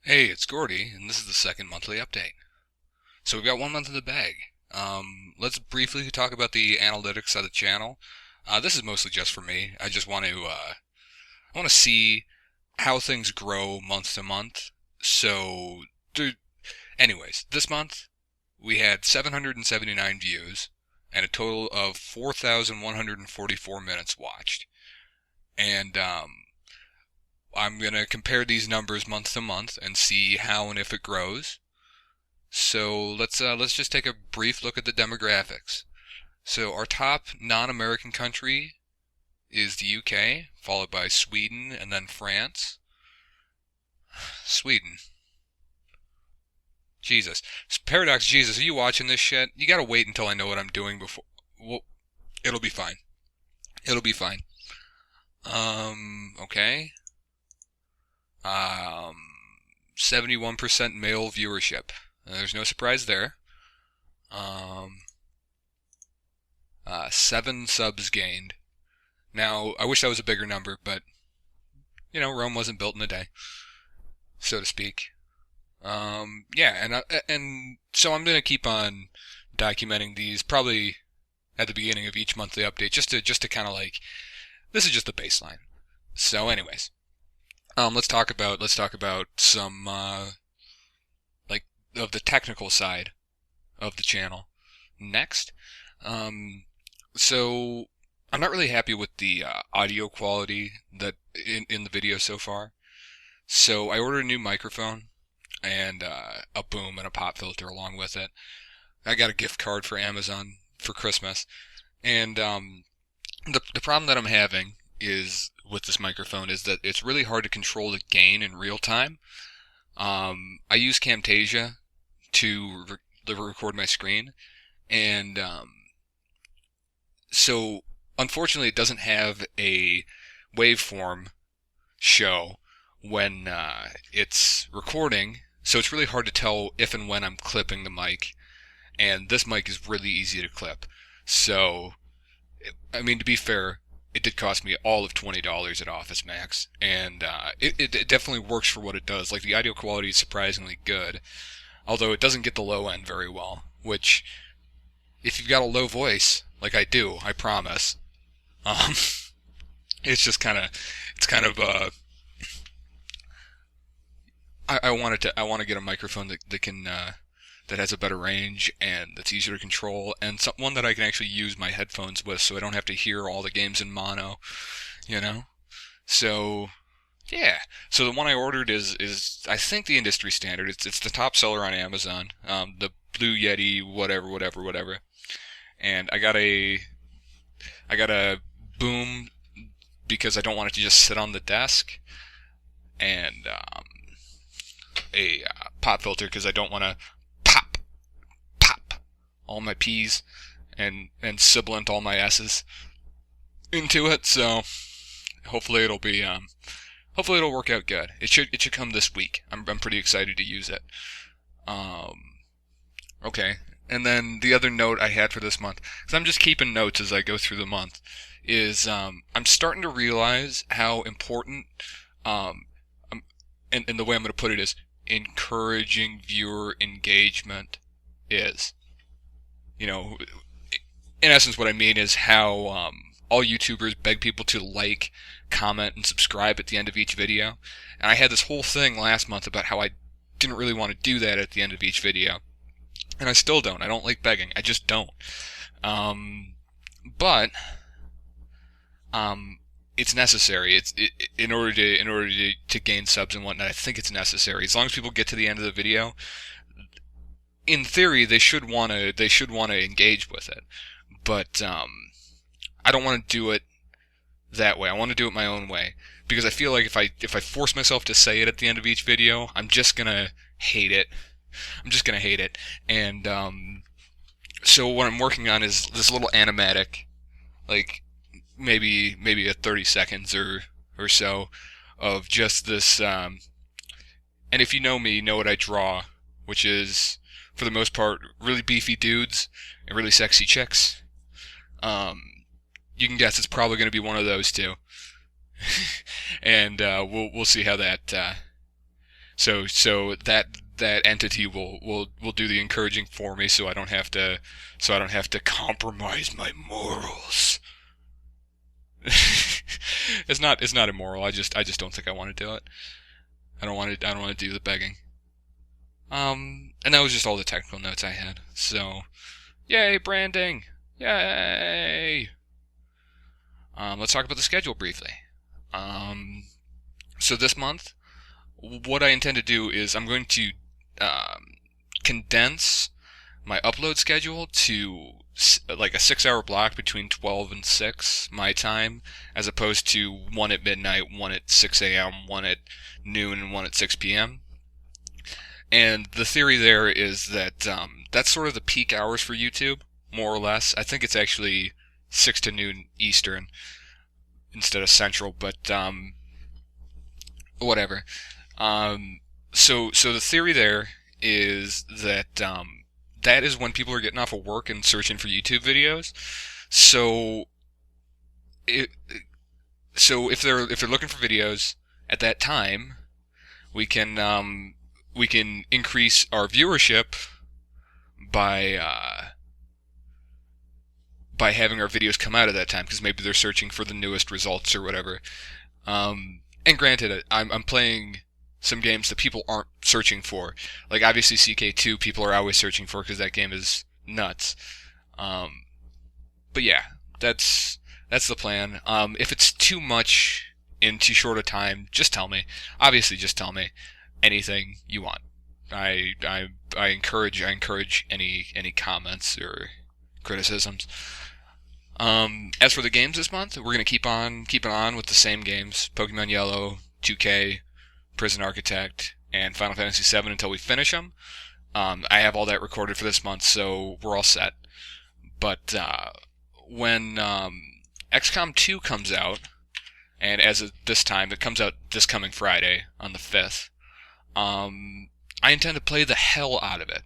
Hey, it's Gordy, and this is the second monthly update. So we've got 1 month in the bag. Let's briefly talk about the analytics of the channel. This is mostly just for me. I just I want to see how things grow month to month. So, anyways, this month we had 779 views and a total of 4,144 minutes watched. And I'm gonna compare these numbers month to month and see how and if it grows. So let's just take a brief look at the demographics. So our top non-American country is the UK, followed by Sweden and then France. Sweden. Jesus. Paradox Jesus, are you watching this shit? You gotta wait until I know what I'm doing before. Well, it'll be fine. It'll be fine. Okay. Um, 71% male viewership. There's no surprise there. Um, 7 subs gained. Now, I wish that was a bigger number, but, Rome wasn't built in a day, so to speak. Yeah, and so I'm gonna keep on documenting these probably at the beginning of each monthly update, just to kind of like this is just the baseline. So, anyways, let's talk about some like of the technical side of the channel next. Um, so I'm not really happy with the audio quality that in the video so far. So I ordered a new microphone and a boom and a pop filter along with it. I got a gift card for Amazon for Christmas, and the problem that I'm having is with this microphone is that it's really hard to control the gain in real time. I use Camtasia to record my screen, and so unfortunately it doesn't have a waveform show when it's recording, so it's really hard to tell if and when I'm clipping the mic, and this mic is really easy to clip. So, I mean, to be fair, it did cost me all of $20 at Office Max, and it definitely works for what it does. Like, the audio quality is surprisingly good, although it doesn't get the low end very well, which, if you've got a low voice, like I do, I promise, um, it's kind of, I I want to get a microphone that can, that has a better range and that's easier to control, and one that I can actually use my headphones with, so I don't have to hear all the games in mono, you know. So yeah, so the one I ordered is I think the industry standard. It's the top seller on Amazon. The Blue Yeti, whatever. And I got a boom because I don't want it to just sit on the desk, and a pop filter because I don't want to pop pop all my P's and sibilant all my S's into it. So hopefully hopefully it'll work out good. It should come this week. I'm pretty excited to use it. Um, okay. And then the other note I had for this month, because I'm just keeping notes as I go through the month, is I'm starting to realize how important, um, and the way I'm going to put it is encouraging viewer engagement is. You know, in essence, what I mean is how all YouTubers beg people to like, comment, and subscribe at the end of each video. And I had this whole thing last month about how I didn't really want to do that at the end of each video. And I still don't. I don't like begging. I just don't. But it's necessary. In order to gain subs and whatnot. I think it's necessary. As long as people get to the end of the video, in theory, they should wanna engage with it. But I don't want to do it that way. I want to do it my own way because I feel like if I force myself to say it at the end of each video, I'm just gonna hate it. I'm just gonna hate it. And so what I'm working on is this little animatic, like maybe a 30 seconds or so of just this. And if you know me, you know what I draw, which is for the most part really beefy dudes and really sexy chicks. Um, you can guess it's probably going to be one of those two, and we'll see how that So that entity will do the encouraging for me, so I don't have to compromise my morals. It's not immoral. I just don't think I want to do it. I don't want to do the begging. And that was just all the technical notes I had. So, yay branding, yay. Let's talk about the schedule briefly. So this month, what I intend to do is I'm going to condense my upload schedule to like a 6 hour block between 12 and 6 my time, as opposed to one at midnight, one at 6 a.m., one at noon, and one at 6 p.m. And the theory there is that that's sort of the peak hours for YouTube, more or less. I think it's actually 6 to noon Eastern instead of Central, but whatever. So the theory there is that that is when people are getting off of work and searching for YouTube videos. So if they're looking for videos at that time, we can increase our viewership by having our videos come out at that time, because maybe they're searching for the newest results or whatever. And granted, I'm playing some games that people aren't searching for. Like, obviously CK2 people are always searching for, because that game is nuts. But yeah, that's the plan. If it's too much in too short a time, just tell me. Obviously, just tell me anything you want. I encourage any comments or criticisms. As for the games this month, we're gonna keep on with the same games: Pokemon Yellow, 2K, Prison Architect, and Final Fantasy VII until we finish them. I have all that recorded for this month, so we're all set. But when XCOM 2 comes out, and as of this time, it comes out this coming Friday on the 5th, I intend to play the hell out of it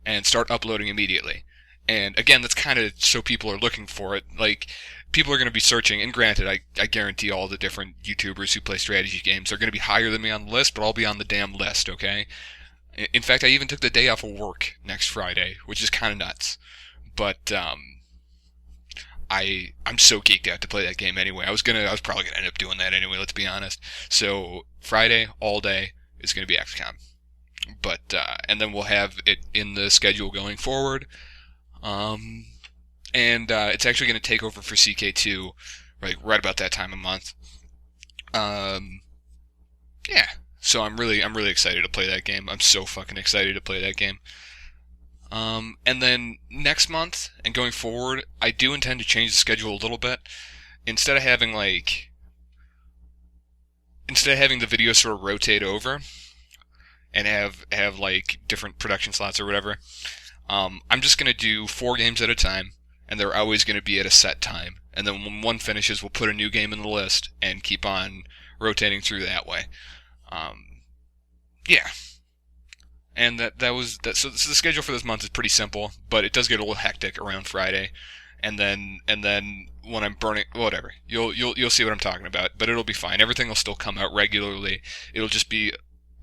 and start uploading immediately. And again, that's kind of so people are looking for it. Like, people are going to be searching, and granted, I guarantee all the different YouTubers who play strategy games are going to be higher than me on the list, but I'll be on the damn list, okay? In fact, I even took the day off of work next Friday, which is kind of nuts. But I'm so geeked out to play that game anyway. I was probably gonna end up doing that anyway. Let's be honest. So Friday all day is going to be XCOM, but and then we'll have it in the schedule going forward. And it's actually going to take over for CK2, right about that time of month. Yeah. So I'm really excited to play that game. I'm so fucking excited to play that game. And then next month and going forward, I do intend to change the schedule a little bit. Instead of having the videos sort of rotate over and have like different production slots or whatever, I'm just going to do 4 games at a time, and they're always going to be at a set time. And then when one finishes, we'll put a new game in the list and keep on rotating through that way. Yeah. And that was that. So the schedule for this month is pretty simple, but it does get a little hectic around Friday, and then when I'm burning, whatever, you'll see what I'm talking about. But it'll be fine. Everything will still come out regularly. It'll just be,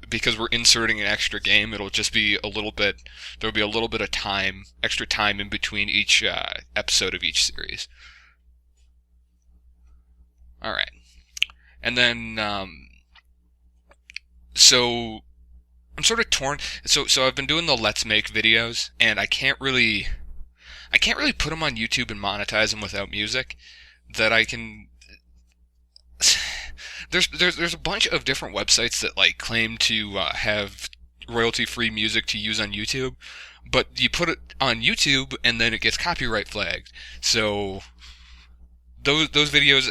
because we're inserting an extra game, it'll just be a little bit. There'll be a little bit of extra time in between each episode of each series. All right, and then so I'm sort of torn. So I've been doing the Let's Make videos, and I can't really put them on YouTube and monetize them without music. That I can. There's a bunch of different websites that like claim to have royalty-free music to use on YouTube, but you put it on YouTube and then it gets copyright flagged. So those videos,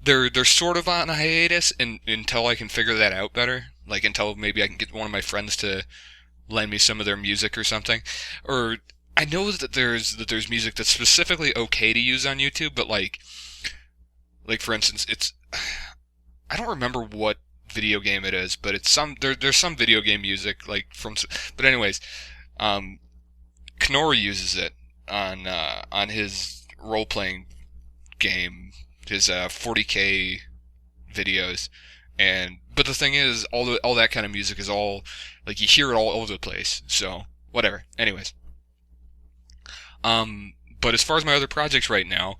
they're sort of on a hiatus until I can figure that out better. Like, until maybe I can get one of my friends to lend me some of their music or something. Or I know that there's music that's specifically okay to use on YouTube, but like for instance, it's, I don't remember what video game it is, but it's there's some video game music like but anyways, Knorr uses it on his role playing game, his 40K videos, And but the thing is, all that kind of music is all like you hear it all over the place. So whatever. Anyways, but as far as my other projects right now,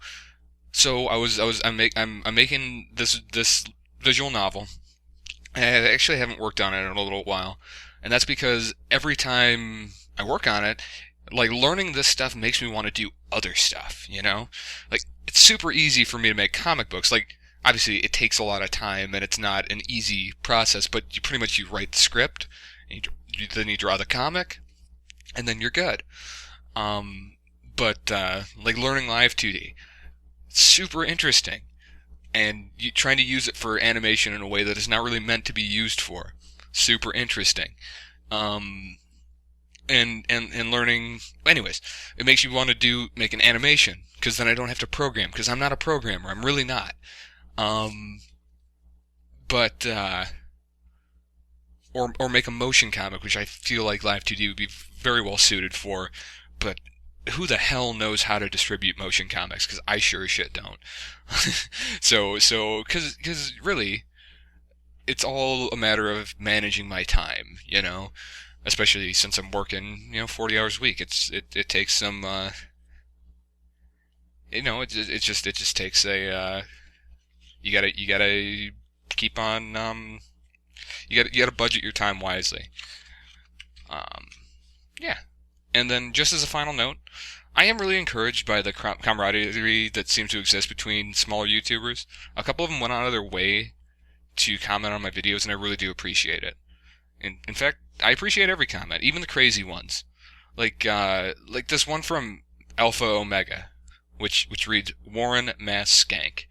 so I'm making this visual novel. I actually haven't worked on it in a little while, and that's because every time I work on it, like learning this stuff makes me want to do other stuff, you know? Like it's super easy for me to make comic books. Like obviously it takes a lot of time and it's not an easy process, but you pretty much you write the script, and then you draw the comic, and then you're good. Um, but like learning Live 2D, super interesting, and you trying to use it for animation in a way that is not really meant to be used for. Super interesting. Um, and learning. Anyways, it makes you want to make an animation because then I don't have to program because I'm not a programmer. I'm really not. Um, but or make a motion comic, which I feel like Live 2D would be very well suited for. But who the hell knows how to distribute motion comics? Because I sure as shit don't. Because really, it's all a matter of managing my time, you know. Especially since I'm working, 40 hours a week. It takes some, it just takes you gotta keep on, you gotta budget your time wisely. Um, yeah. And then just as a final note, I am really encouraged by the camaraderie that seems to exist between smaller YouTubers. A couple of them went out of their way to comment on my videos, and I really do appreciate it. In fact, I appreciate every comment, even the crazy ones. Like this one from Alpha Omega, which reads Warren Mass Skank.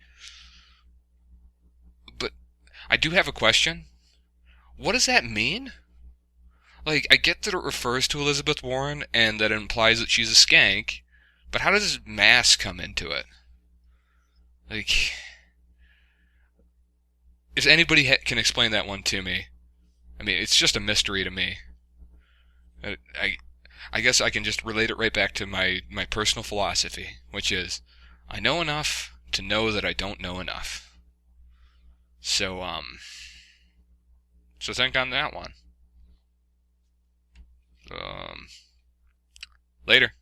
But I do have a question. What does that mean? Like, I get that it refers to Elizabeth Warren and that it implies that she's a skank, but how does mass come into it? Like, if anybody can explain that one to me, I mean, it's just a mystery to me. I, I guess I can just relate it right back to my personal philosophy, which is, I know enough to know that I don't know enough. So think on that one. Um, Later.